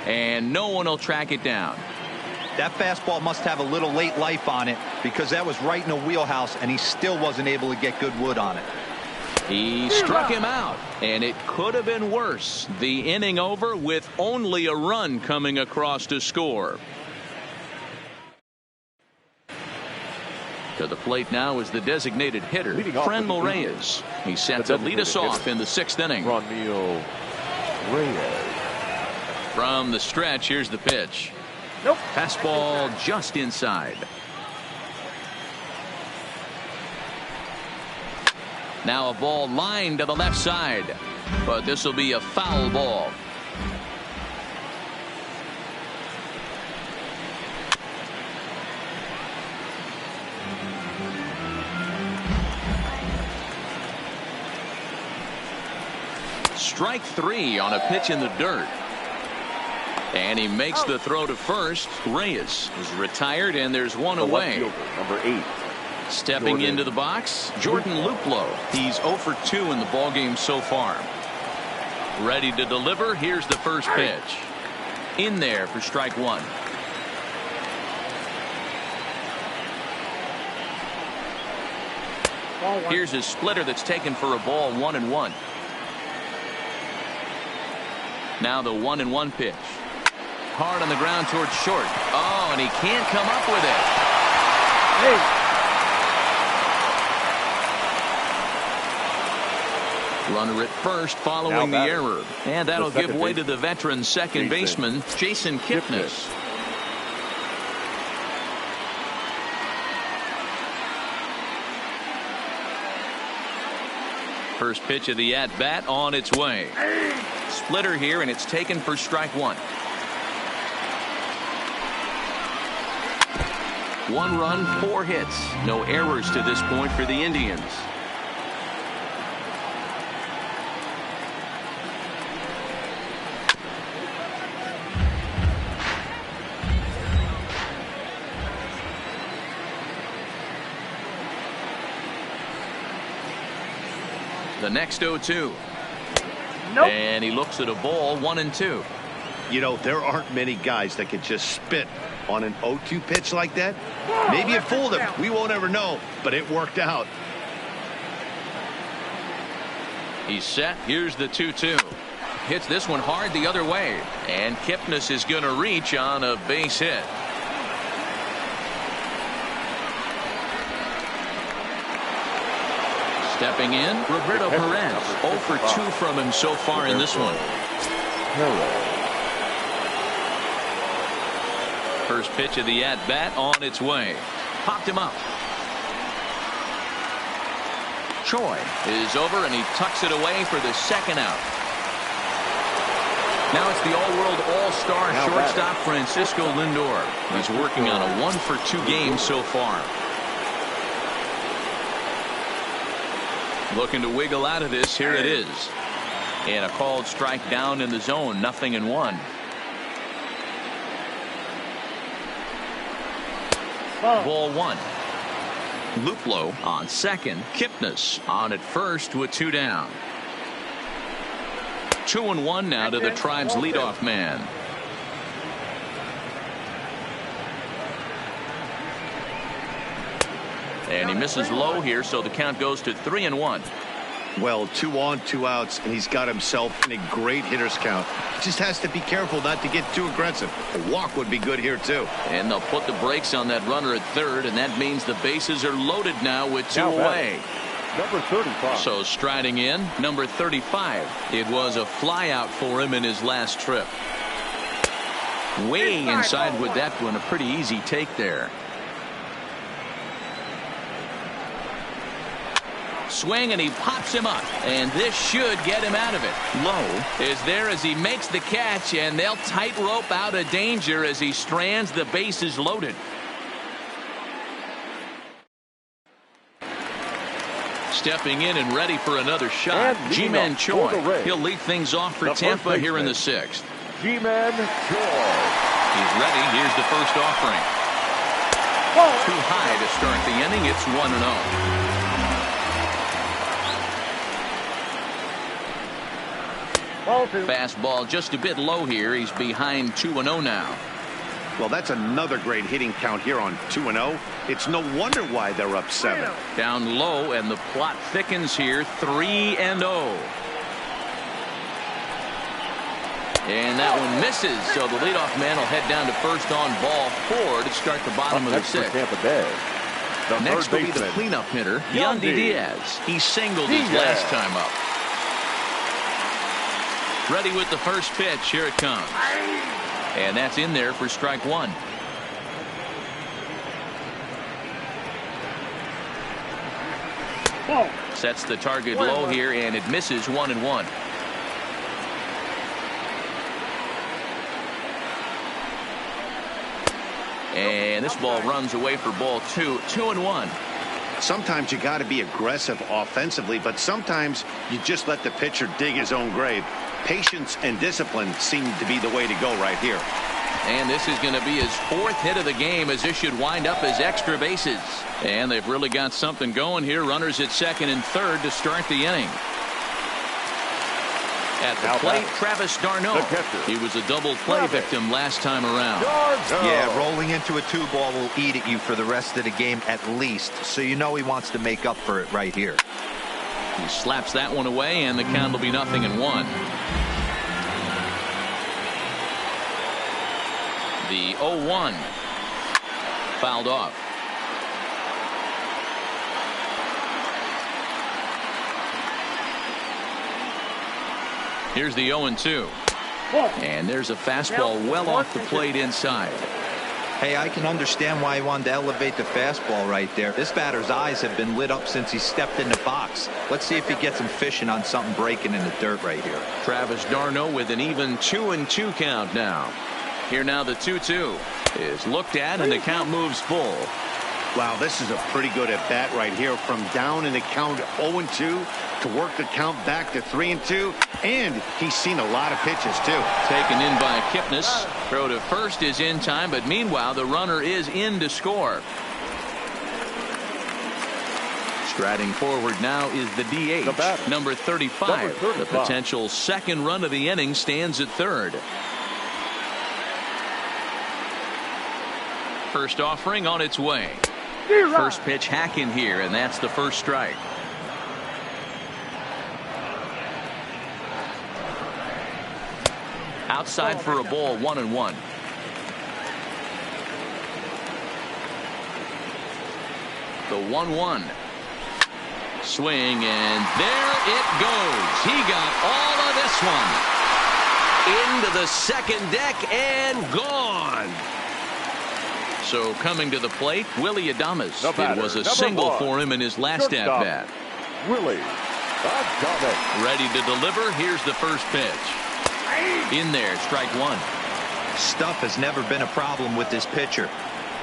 And no one will track it down. That fastball must have a little late life on it, because that was right in the wheelhouse, and he still wasn't able to get good wood on it. He struck him out, and it could have been worse. The inning over with only a run coming across to score. To the plate now is the designated hitter, Franmil Reyes. He's set to lead us off in the 6th inning. Franmil Reyes. From the stretch, here's the pitch. Nope. Fastball just inside. Now a ball lined to the left side, but this will be a foul ball. Strike 3 on a pitch in the dirt. And he makes the throw to first. Reyes is retired, and there's one away. Number 8. Stepping into the box, Jordan Luplow. He's 0 for 2 in the ballgame so far. Ready to deliver. Here's the first pitch. In there for strike 1. Here's his splitter that's taken for a ball, 1-1. Now the 1-1 pitch. Hard on the ground towards short. Oh, and he can't come up with it. Runner at first following the error. And that'll give way to the veteran second baseman, Jason Kipnis. First pitch of the at-bat on its way. Splitter here, and it's taken for strike 1. 1 run, 4 hits. No errors to this point for the Indians. The next 0-2. Nope. And he looks at a ball, 1-2. You know, there aren't many guys that can just spit on an 0-2 pitch like that. Maybe it fooled him. We won't ever know, but it worked out. He's set. Here's the 2-2. Hits this one hard the other way. And Kipnis is going to reach on a base hit. Stepping in, Roberto Perez. 0 for 2 from him so far in this one. First pitch of the at-bat on its way. Popped him up. Choi is over, and he tucks it away for the second out. Now it's the all-world all-star shortstop Francisco Lindor. He's working on a 1 for 2 game so far. Looking to wiggle out of this. Here it is. And a called strike down in the zone. 0-1. Ball 1. Luplow on second. Kipnis on at first with 2 down. 2-1 now to the Tribe's leadoff man. And he misses low here, so the count goes to 3-1. Well, 2 on, 2 outs, and he's got himself in a great hitter's count. Just has to be careful not to get too aggressive. A walk would be good here, too. And they'll put the brakes on that runner at third, and that means the bases are loaded now with 2 away. Number 35. So striding in, number 35. It was a fly out for him in his last trip. Way inside with that one, a pretty easy take there. swing, and he pops him up. And this should get him out of it. Lowe is there as he makes the catch, and they'll tightrope out of danger as he strands the bases loaded. Stepping in and ready for another shot, Ji-Man Choi. He'll lead things off for Tampa here in the 6th. Ji-Man Choi. He's ready. Here's the first offering. Too high to start the inning. It's 1-0. Fastball just a bit low here. He's behind 2-0 now. Well, that's another great hitting count here on 2-0. It's no wonder why they're up 7. Down low, and the plot thickens here. 3-0. And that one misses, so the leadoff man will head down to first on ball 4 to start the bottom of the 6th. Next will be the cleanup hitter, Yandy Diaz. He singled his last time up. Ready with the first pitch. Here it comes. And that's in there for strike 1. Sets the target low here, and it misses 1-1. And this ball runs away for ball 2. 2-1. Sometimes you got to be aggressive offensively, but sometimes you just let the pitcher dig his own grave. Patience and discipline seem to be the way to go right here. And this is going to be his 4th hit of the game, as this should wind up as extra bases. And they've really got something going here. Runners at 2nd and 3rd to start the inning. At the plate, Travis d'Arnaud. He was a double play victim last time around. Yeah, rolling into a 2-ball will eat at you for the rest of the game at least. So you know he wants to make up for it right here. He slaps that one away, and the count will be 0-1. The 0-1 fouled off. Here's the 0-2. And there's a fastball well off the plate inside. Hey, I can understand why he wanted to elevate the fastball right there. This batter's eyes have been lit up since he stepped in the box. Let's see if he gets him fishing on something breaking in the dirt right here. Travis d'Arnaud with an even 2-2 count now. Here now the 2-2 is looked at, and the count moves full. Wow, this is a pretty good at bat right here, from down in the count 0-2 to work the count back to 3-2, and he's seen a lot of pitches too. Taken in by Kipnis. Throw to first is in time, but meanwhile the runner is in to score. Striding forward now is the DH, number 35. The potential 2nd run of the inning stands at 3rd. First offering on its way. First pitch hack in here, and that's the first strike. Outside for a ball, 1-1. The 1-1 swing, and there it goes. He got all of this one into the 2nd deck and gone. So coming to the plate, Willie Adames. It was a single for him in his last at-bat. Willie Adames. Ready to deliver. Here's the first pitch. In there, strike 1. Stuff has never been a problem with this pitcher.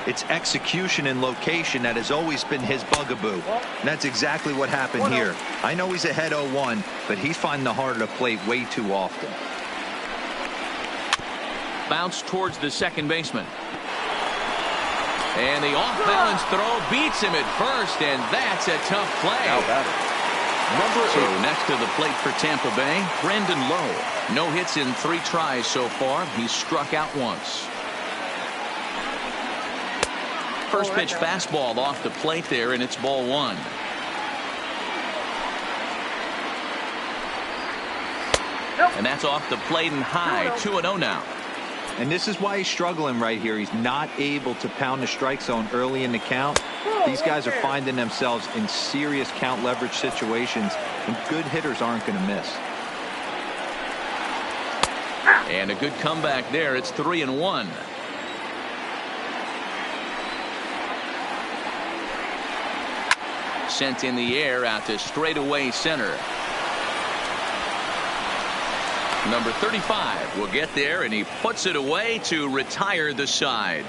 It's execution and location that has always been his bugaboo. And that's exactly what happened here. I know he's ahead 0-1, but he's finding the heart of the plate way too often. Bounce towards the second baseman. And the off-balance throw beats him at first, and that's a tough play. So next to the plate for Tampa Bay, Brandon Lowe. No hits in 3 tries so far. He's struck out once. First pitch fastball off the plate there, and it's ball 1. And that's off the plate and high. 2-0 now. And this is why he's struggling right here. He's not able to pound the strike zone early in the count. These guys are finding themselves in serious count leverage situations, and good hitters aren't going to miss. And a good comeback there. It's 3-1. Sent in the air out to straightaway center. Number 35 will get there, and he puts it away to retire the side.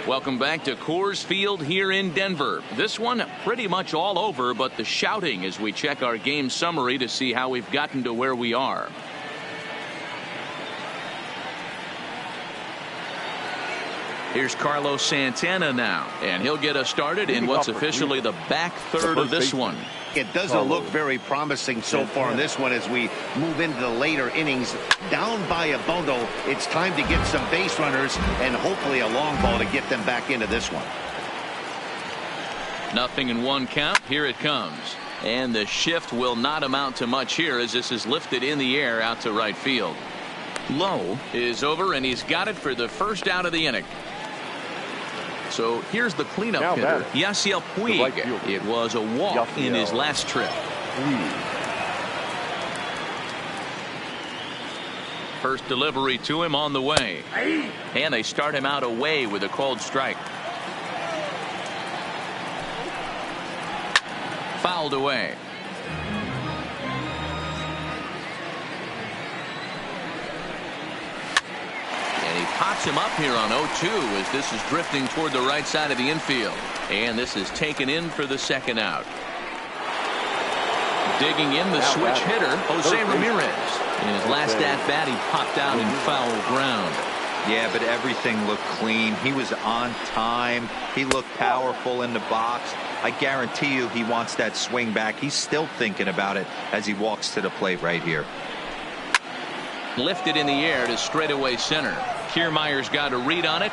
Welcome back to Coors Field here in Denver. This one pretty much all over, but the shouting as we check our game summary to see how we've gotten to where we are. Here's Carlos Santana now, and he'll get us started in what's officially the back third of this one. It doesn't look very promising so far in this one as we move into the later innings. Down by a bundle, it's time to get some base runners and hopefully a long ball to get them back into this one. 0-1 count. Here it comes. And the shift will not amount to much here as this is lifted in the air out to right field. Low is over, and he's got it for the first out of the inning. So here's the cleanup hitter, Yasiel Puig. It was a walk in his last trip. First delivery to him on the way. And they start him out away with a called strike. Fouled away. Pops him up here on 0-2 as this is drifting toward the right side of the infield. And this is taken in for the second out. Digging in the switch hitter, Jose Ramirez. In his last at-bat, he popped out in foul ground. Yeah, but everything looked clean. He was on time. He looked powerful in the box. I guarantee you he wants that swing back. He's still thinking about it as he walks to the plate right here. Lifted in the air to straightaway center. Kiermaier's got a read on it.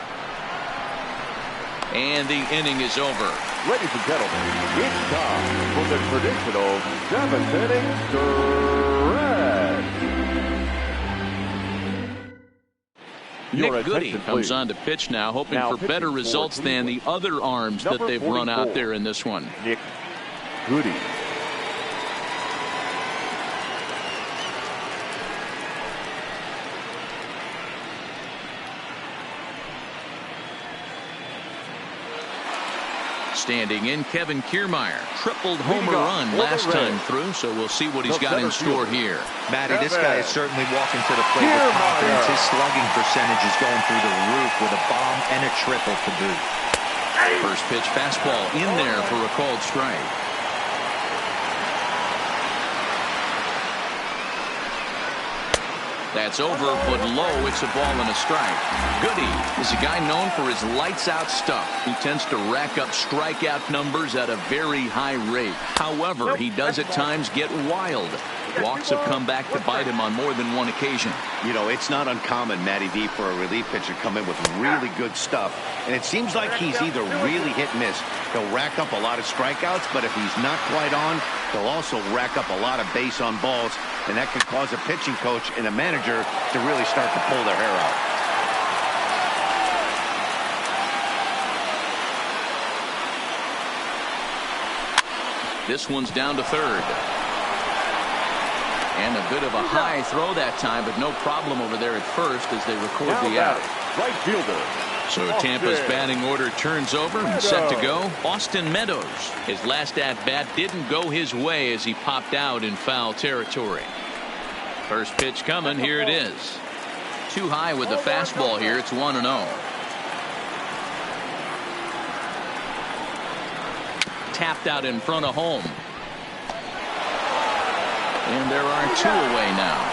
And the inning is over. Ladies and gentlemen, it's time for the traditional 7th inning stretch. Nick Goody comes on to pitch now, hoping for better results than the other arms that they've run out there in this one. Nick Goody. Standing in, Kevin Kiermaier. Tripled homer run last time through, so we'll see what he's got in store here. Matty, this guy is certainly walking to the plate with confidence. His slugging percentage is going through the roof with a bomb and a triple to boot. First pitch fastball in there for a called strike. That's over, but low. It's a ball and a strike. Goody is a guy known for his lights-out stuff. He tends to rack up strikeout numbers at a very high rate. However, he does at times get wild. Walks have come back to bite him on more than one occasion. You know, it's not uncommon, Matty V, for a relief pitcher to come in with really good stuff. And it seems like he's either really hit and miss. He'll rack up a lot of strikeouts, but if he's not quite on, he'll also rack up a lot of base on balls. And that could cause a pitching coach and a manager to really start to pull their hair out. This one's down to third. And a bit of a high throw that time, but no problem over there at first as they record the out. Right fielder. So Tampa's batting order turns over and set to go. Austin Meadows. His last at-bat didn't go his way as he popped out in foul territory. First pitch coming. Here it is. Too high with the fastball here. It's 1-0. Tapped out in front of home. And there are two away now.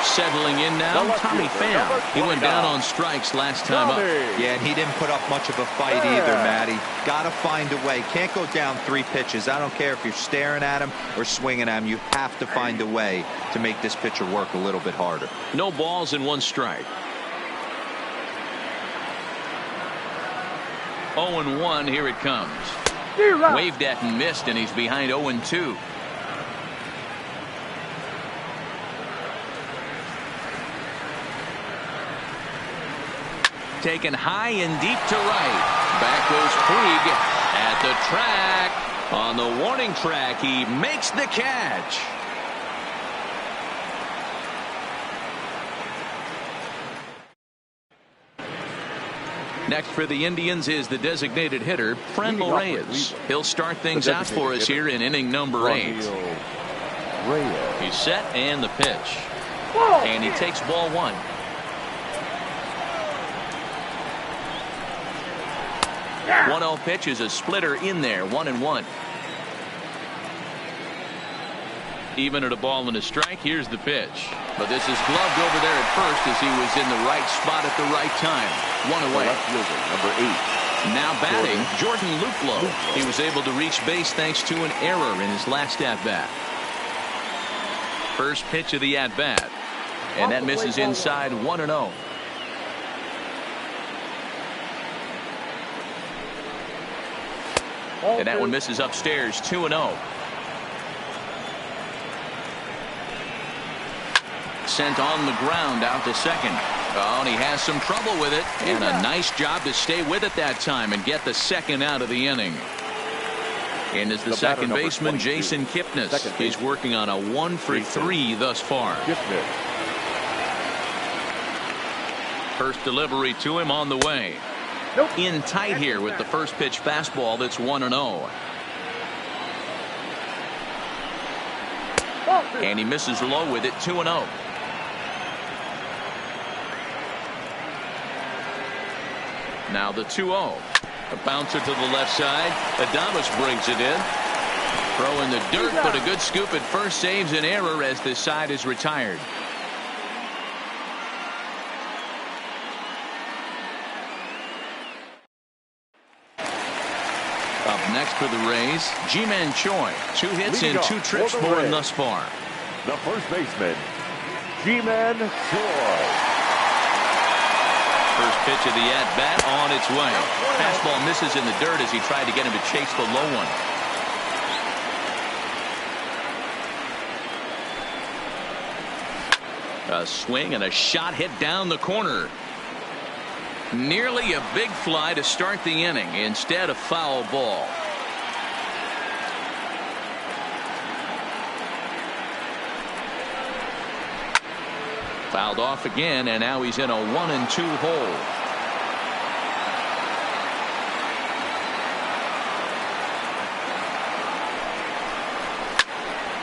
Settling in now, Tommy Pham. He went down on strikes last time up. Yeah, and he didn't put up much of a fight either, Matty. Got to find a way. Can't go down 3 pitches. I don't care if you're staring at him or swinging at him. You have to find a way to make this pitcher work a little bit harder. No balls and 1 strike. 0-1. Here it comes. Waved at and missed, and he's behind 0-2. Taken high and deep to right. Back goes Puig at the track. On the warning track, he makes the catch. Next for the Indians is the designated hitter, Friendly Reyes. He'll start things out for us here in inning number 8. He's set and the pitch. And he takes ball 1. One 1-0 pitch is a splitter in there, 1-1. Even at a ball and a strike. Here's the pitch, but this is gloved over there at first as he was in the right spot at the right time. 1 away. Number 8. Now batting, Jordan Luplow. He was able to reach base thanks to an error in his last at bat. First pitch of the at bat, and that misses inside. 1-0. And that one misses upstairs. 2-0. Sent on the ground out to second. Oh, and he has some trouble with it, and a nice job to stay with it that time and get the second out of the inning. And as the second baseman, Jason Kipnis. He's working on a 1-for-3 thus far. First delivery to him on the way. In tight here with the first pitch fastball. That's 1-0. And he misses low with it. 2-0. Now the 2-0. A bouncer to the left side. Adames brings it in. Throw in the dirt, but a good scoop at first saves an error as this side is retired. Up next for the Rays, Ji-Man Choi. 2 hits and 2 trips for him thus far. The first baseman, Ji-Man Choi. First pitch of the at-bat on its way. Fastball misses in the dirt as he tried to get him to chase the low one. A swing and a shot hit down the corner. Nearly a big fly to start the inning. Instead, a foul ball. Fouled off again, and now he's in a 1-2 hole.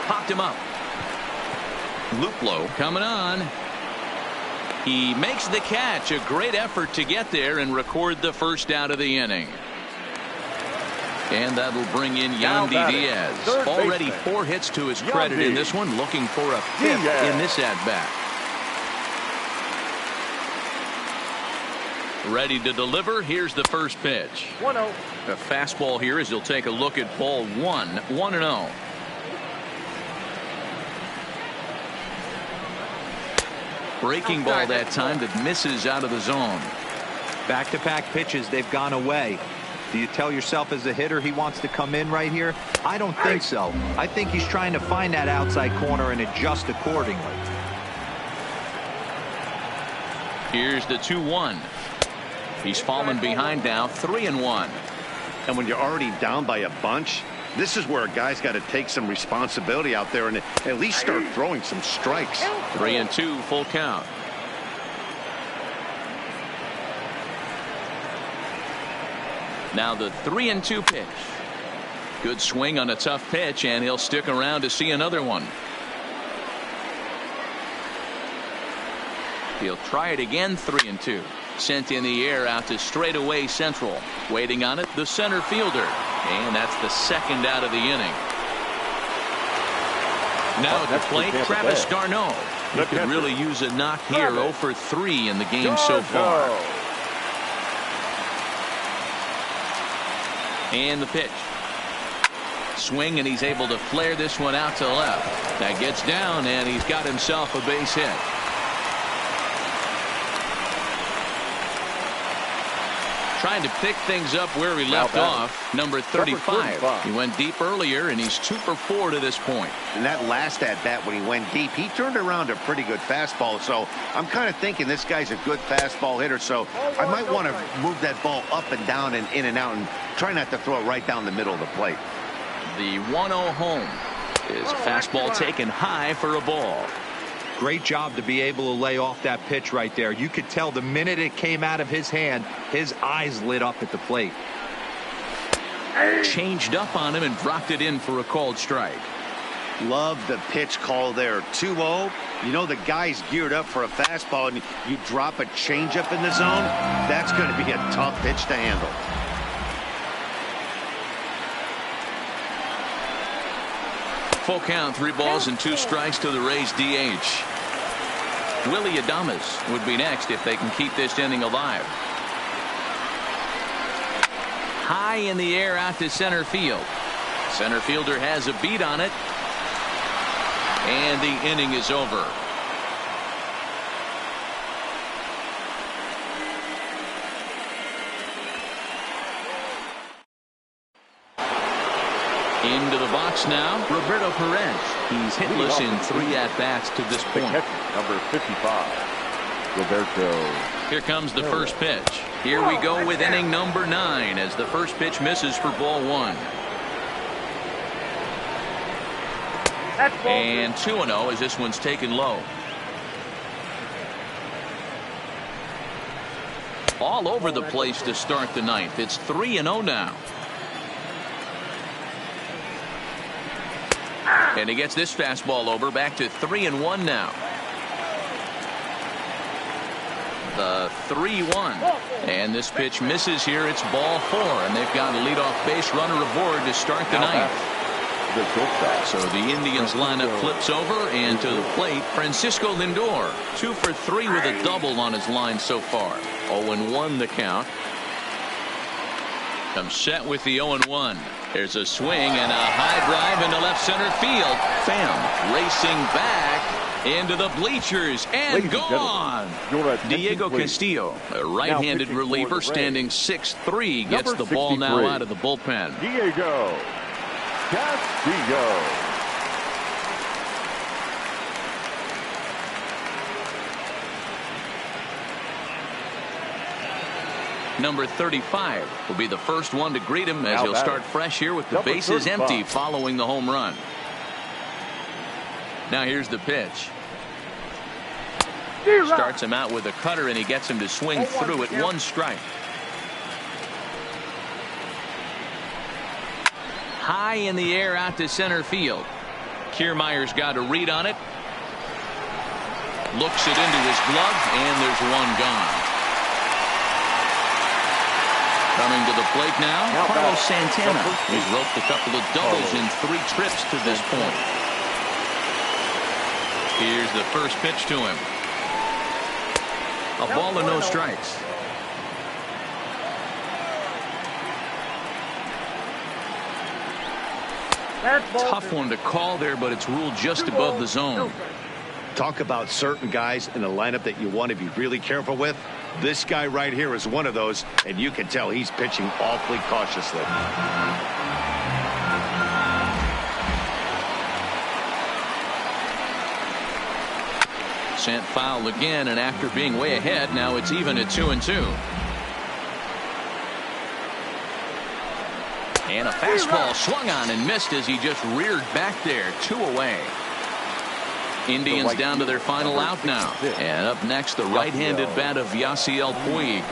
Popped him up. Luplow coming on. He makes the catch. A great effort to get there and record the first out of the inning. And that'll bring in Yandy Diaz. Already 4 hits to his credit in this one. Looking for a 5th in this at-bat. Ready to deliver. Here's the first pitch. 1-0. A fastball here as he'll take a look at ball 1. 1-0. Breaking ball that time that misses out of the zone. Back-to-back pitches, they've gone away. Do you tell yourself as a hitter he wants to come in right here? I don't think so. I think he's trying to find that outside corner and adjust accordingly. Here's the 2-1. He's fallen behind now, 3-1. And when you're already down by a bunch, this is where a guy's got to take some responsibility out there and at least start throwing some strikes. 3-2, full count. Now the 3-2 pitch. Good swing on a tough pitch, and he'll stick around to see another one. He'll try it again. 3-2. Sent in the air out to straightaway central. Waiting on it, the center fielder. And that's the second out of the inning. Now at the plate, Travis d'Arnaud. He could really use a knock here. 0 for 3 in the game so far. And the pitch. Swing, and he's able to flare this one out to left. That gets down, and he's got himself a base hit. Trying to pick things up where he left off. Number 35. He went deep earlier, and he's 2 for 4 to this point. And that last at bat when he went deep, he turned around a pretty good fastball. So I'm kind of thinking this guy's a good fastball hitter. So I might want to move that ball up and down and in and out and try not to throw it right down the middle of the plate. The 1-0 home is a fastball taken high for a ball. Great job to be able to lay off that pitch right there. You could tell the minute it came out of his hand, his eyes lit up at the plate. Changed up on him and dropped it in for a called strike. Love the pitch call there. 2-0. You know the guy's geared up for a fastball, and you drop a changeup in the zone. That's going to be a tough pitch to handle. Full count, 3 balls and 2 strikes to the Rays DH. Willie Adames would be next if they can keep this inning alive. High in the air out to center field. Center fielder has a beat on it. And the inning is over. Into the box now, Roberto Perez. He's hitless in 3 at-bats to this point. Number 55, Roberto. Here comes the first pitch. Here we go with inning number 9 as the first pitch misses for ball 1. And 2-0 as this one's taken low. All over the place to start the 9th. It's 3-0 now. And he gets this fastball over, back to 3-1 now. The 3-1. And this pitch misses here. It's ball 4. And they've got a leadoff base runner aboard to start the 9th. So the Indians lineup flips over, and to the plate, Francisco Lindor. 2 for 3 with a double on his line so far. 0-1 the count. Comes set with the 0-1. There's a swing and a high drive into left center field. Pham racing back into the bleachers and gone. Diego Castillo, a right-handed reliever, standing 6'3", gets the ball now out of the bullpen. Diego Castillo. Number 35 will be the first one to greet him as he'll start fresh here with the bases empty following the home run. Now here's the pitch. Starts him out with a cutter, and he gets him to swing through at 1 strike. High in the air out to center field. Kiermaier's got a read on it. Looks it into his glove, and there's 1 gone. Coming to the plate now, Carlos Santana. He's roped a couple of doubles in 3 trips to this point. Here's the first pitch to him. A ball and no strikes. Tough one to call there, but it's ruled just above the zone. Talk about certain guys in the lineup that you want to be really careful with. This guy right here is one of those, and you can tell he's pitching awfully cautiously. Sent foul again, and after being way ahead, now it's even at 2-2. And a fastball swung on and missed as he just reared back there. 2 away. Indians down to their final out now. And up next, the right-handed bat of Yasiel Puig.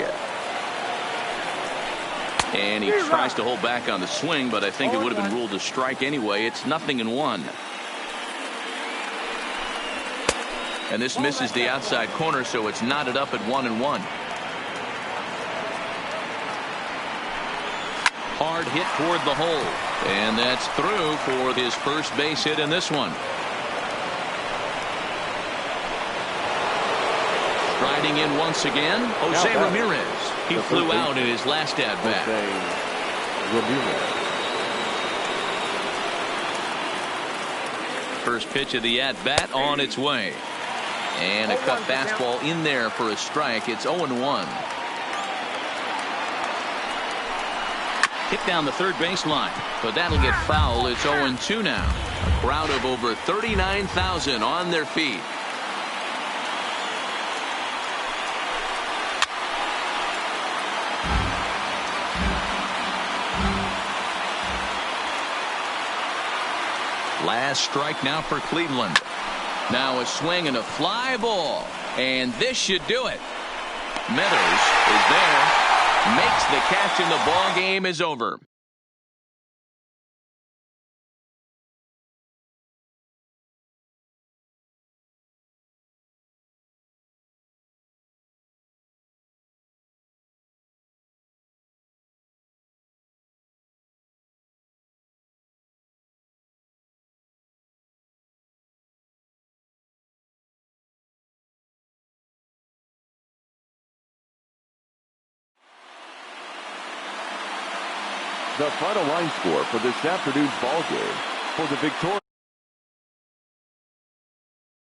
And he tries to hold back on the swing, but I think it would have been ruled a strike anyway. It's 0-1. And this misses the outside corner, so it's knotted up at 1-1. Hard hit toward the hole. And that's through for his first base hit in this one. Striding in once again, Jose Ramirez. He flew out in his last at-bat. First pitch of the at-bat on its way. And a cut fastball in there for a strike. It's 0-1. Hit down the third baseline, but that'll get foul. It's 0-2 now. A crowd of over 39,000 on their feet. Last strike now for Cleveland. Now a swing and a fly ball. And this should do it. Meadows is there. Makes the catch and the ball game is over. The final line score for this afternoon's ball game for the Victoria.